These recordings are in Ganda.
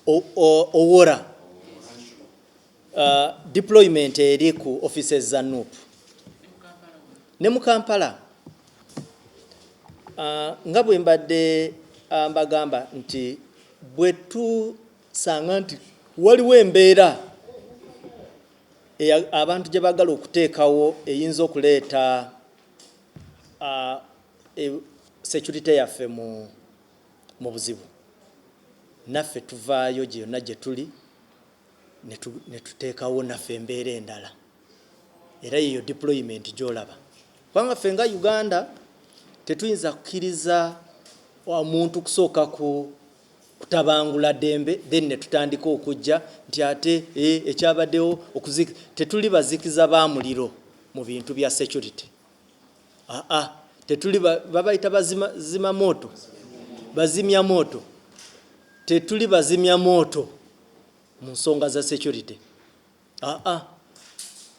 owora deployment eri ku offices za NUP ne mu Kampala nga bwe mbadde mbagamba nti bwe tusanga nti waliwo embeera abantu gye bagala okuteekawo eyinza okuleeta security yaffe mu buzibu, naffe tuvaayo gyonna gye tuli ne tuteekawo naffe embeera endala, era yiyo deployment gy'olaba. Kubanga ffe nga Uganda tetuyinza kukkiriza omuntu kusooka kutabangula ddembe then ne tutandika okujja nti ate ekyabaddewo tetuli bazikiza ba muliro mu bintu bya security. Tetuli babayita bazimya moto, tetuli bazimya moto mu nsonga za security.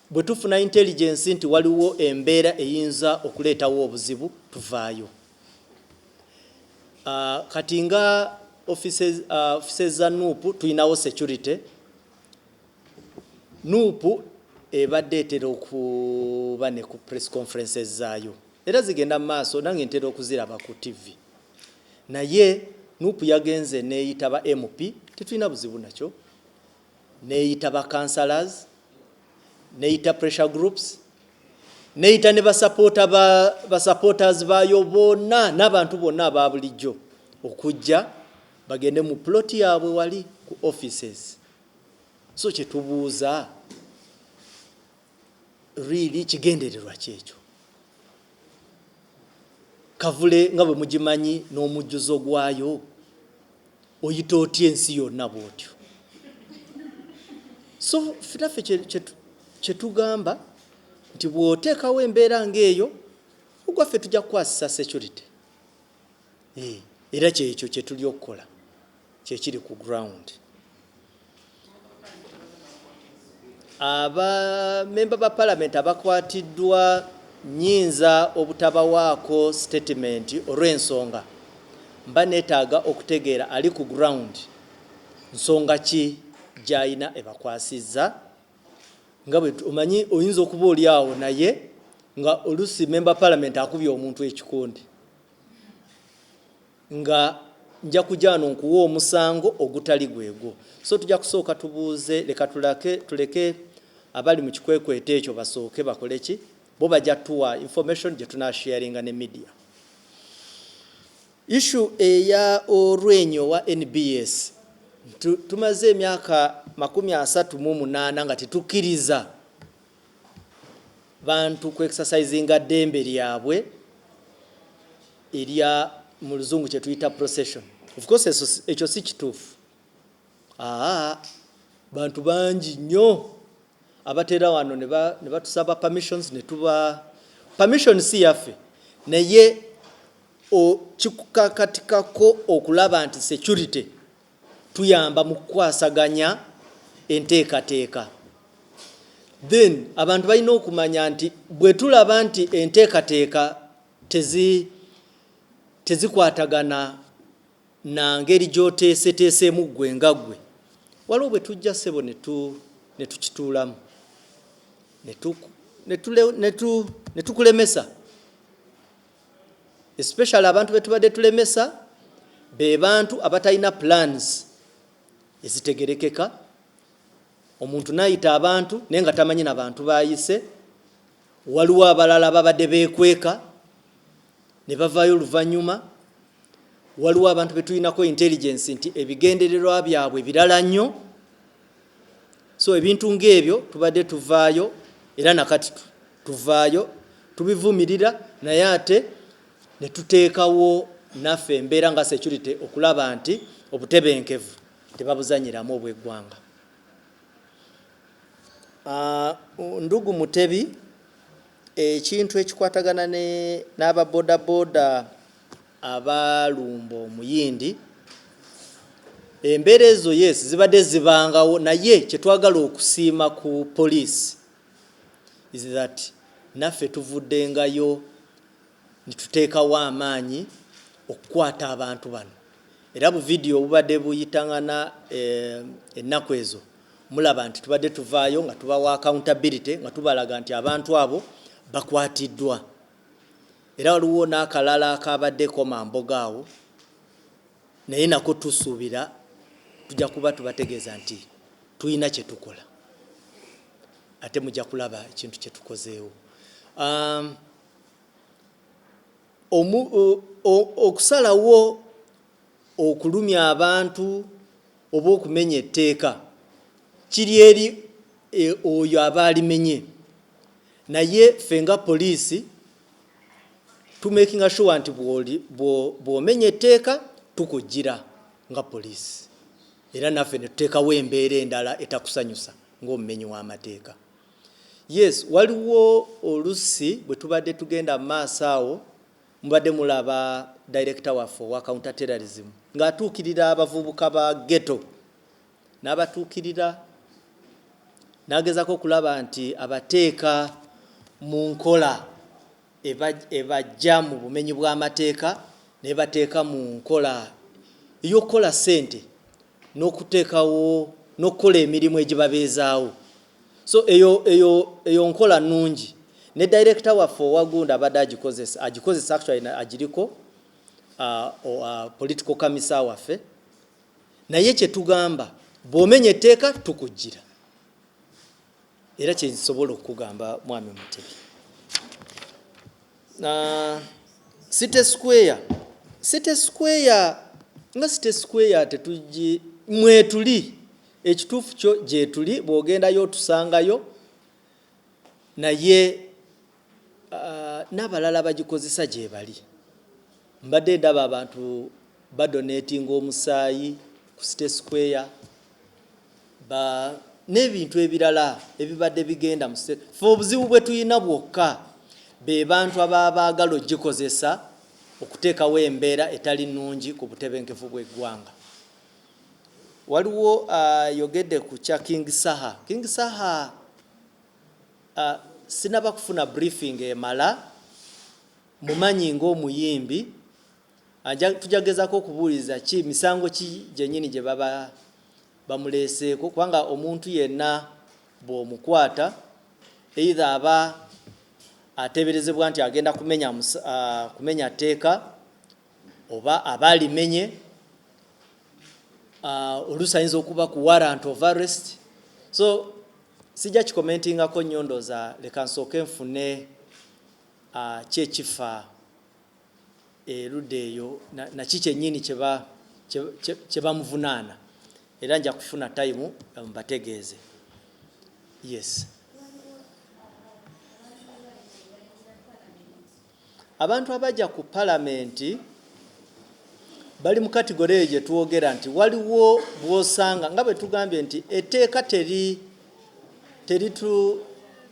Bwe tufuna intelligence nti waliwo embeera eyinza okuleetawo obuzibu tuvaayo. Kati nga offices za NUP tulinawo security. NUP ebadde etera okuba ne ku press conferences zaayo era zigenda mu maaso, nange ntera okuziraba ku TV. Naye NUP yagenze neeyitaba MP, tetulina buzibu nakyo, neeyitaba councillors, neeyita pressure groups, neeyita ne basupporters baayo bonna n'abantu bonna aba bulijjo okujja bagende mu plot yaabwe wali ku offices. So kye tubuuza really kigendererwa kyekyo. Kavule nga bwe mugimanyi n'omujjuzo gwayo oyita otya ensi yonna bw'otyo. So ffe kye tugamba nti bw'oteekawo embeera ng'eyo ogwaffe tujja kukwasisa security. Era kyekyo kye tuli okukola kyekiri ku ground. Abamemba ba parliament abakwatiddwa nyinza obutabawaako statement olw'ensonga mba neetaaga okutegeera ali ku ground nsonga ki gy'alina ebakwasizza. Nga bwe omanyi oyinza okuba oli awo naye nga oluusi member parliament akubye omuntu ekikundi nga nja kujaano nkuwa omusango ogutali gwegwo. So tujja kusooka tubuuze, leka tuleke abali mu kikwekweto ekyo basooke bakole ki, bo bajja tuwa information gye tunasharinga ne media. Issue eya Orwenyo wa NBS tumaze emyaka 38 nga tetukkiriza bantu ku exercisinga ddembe lyabwe erya mu luzungu kye tuyita procession. Of course ekyo si kituufu. Bantu bangi nnyo abateera wano ne batusaba permissions ne tuba permission si yaffe naye kikukakatikako okulaba nti security tuyamba mu kukwasaganya enteekateeka. Then abantu balina okumanya nti bwe tulaba nti enteekateeka tezikwatagana na ngeri gy'oteeseteesemu ggwe nga ggwe, waliwo bwe tujja ssebo ne tukituulamu ne tukulemesa. Especially abantu be tubadde tulemesa be bantu abatalina plans ezitegerekeka. Omuntu n'ayita abantu naye nga tamanyi n'abantu bayise. Waliwo abalala babadde beekweka ne bavaayo oluvannyuma. Waliwo abantu be tulinako intelligence nti ebigendererwa byabwe birala nnyo. So ebintu ng'ebyo tubadde tuvaayo era nakati tuvaayo tubivumirira, naye ate ne tuteekawo naffe embeera nga security okulaba nti obutebenkevu tebabuzanyiramu obw'eggwanga. Ndugu Mutebi, ekintu ekikwatagana n'ababodaboda abalumba omuyindi, embeera ezo yes zibadde zibangawo, naye kye twagala okusiima ku police is that naffe tuvuddengayo ne tuteekawo amaanyi okukwata abantu bano. era bu video obubadde buyitangana ennaku ezo mulaba nti tubadde tuvaayo nga tubawa accountability nga tubalaga nti abantu abo bakwatiddwa. Era waliwo n'akalala akabaddeko Mamboga awo naye nako tusuubira tujja kuba tubategeeza nti tulina kye tukola ate mujja kulaba ekintu kye tukozeewo. Okusalawo okulumya abantu oba okumenya etteeka kiri eri oyo aba alimenye, naye ffe nga poliisi tumakinga sure nti bw'omenya etteeka tukujjira nga poliisi, era naffe ne tuteekawo embeera endala etakusanyusa ng'omumenyi w'amateeka. Yes, waliwo olusi bwe tubadde tugenda mu maaso awo mubadde mulaba director waffe wa counter terrorism ng'atuukirira abavubuka ba ghetto n'abatuukirira n'agezako okulaba nti abateeka mu nkola ebajja mu bumenyi bw'amateeka ne bateeka mu nkola ey'okukola ssente n'okuteekawo n'okukola emirimu egibabeezaawo. So eyo nkola nnungi ne director waffe owagunda abadde agikozesa actually agiriko political commissar waffe, naye kye tugamba bw'omenya etteeka tukujjira, era kye nsobola okugamba mwami Mutebi. City Square nga City Square tetugi mwetuli ekituufu kyo gye tuli, bw'ogendayo otusangayo, naye n'abalala bagikozesa gye bali. Mbadde ndaba abantu badonatinga omusaayi ku City Square n'ebintu ebirala ebibadde bigenda mu ffe obuzibu bwe tuyina bwokka be bantu ababa baagala ogikozesa okuteekawo embeera etali nnungi ku butebenkevu bw'eggwanga. Waliwo yogedde ku kya King Saha. King Saha sinaba kufuna briefing emala, mumanyi ng'omuyimbi, tujagezaako okubuuliza ki misango ki gyennyini gye baba bamuleeseeko, kubanga omuntu yenna bw'omukwata either aba ateeberezebwa nti agenda kumenya tteeka oba aba alimenye, oluusi ayinza okuba ku warrant of arrest. So sijja kikomentingako nnyo ndooza leka nsooke nfune kyekifa erudde eyo naki kyennyini kye bamuvunaana, era nja kufuna time mbategeeze. Yes, abantu abajja ku palamenti bali mu kategori eyo gye twogera nti waliwo bw'osanga nga bwe tugambye nti etteeka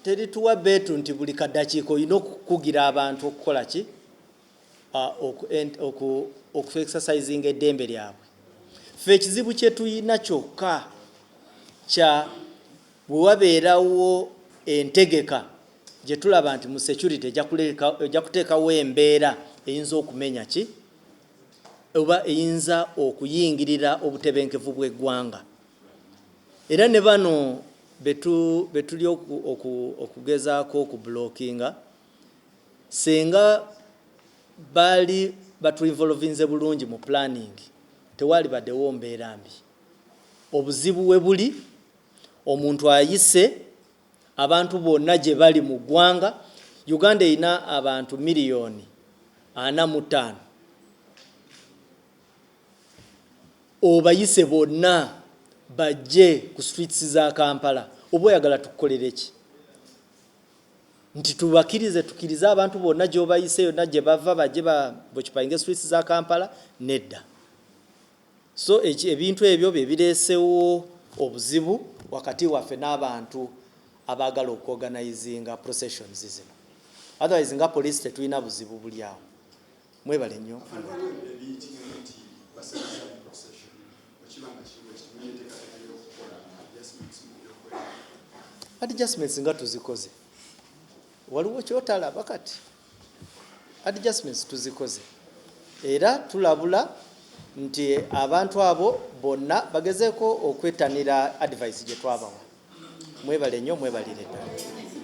terituwa beetu nti buli kaddakiika olina okukugira abantu okukola ki, okuexercisinga eddembe lyabwe. Ffe ekizibu kye tuyina kyokka kya bwe wabeerawo entegeka gye tulaba nti mu security ejja kuteekawo embeera eyinza okumenya ki oba eyinza okuyingirira obutebenkevu bw'eggwanga. Era ne bano betuli okugezaako okublockinga, senga bali batuinvolvinze bulungi mu planning, tewali baddewo mbeera mbi. Obuzibu we buli omuntu ayise abantu bonna gye bali mu ggwanga. Uganda erina abantu 45,000,000. Obayise bonna bajje ku streets za Kampala, oba oyagala tukukolere ki? Nti tubakirize tukirize abantu bonna gy'obayise yonna gye bava bajje bokipayinga streets za Kampala? Nedda. So ebintu ebyo bye bireesewo obuzibu wakati waffe n'abantu abaagala okuorganizinga processions zino. Otherwise nga police tetulina buzibu buli awo. Mwebale nnyo. Adjustments nga tuzikoze. Waliwo kyotalaba kati. Adjustments tuzikoze. Era tulabula nti abantu abo bonna bagezeeko okwetanira advice gye twabawa. Mwebale nnyo, mwebalire ddala.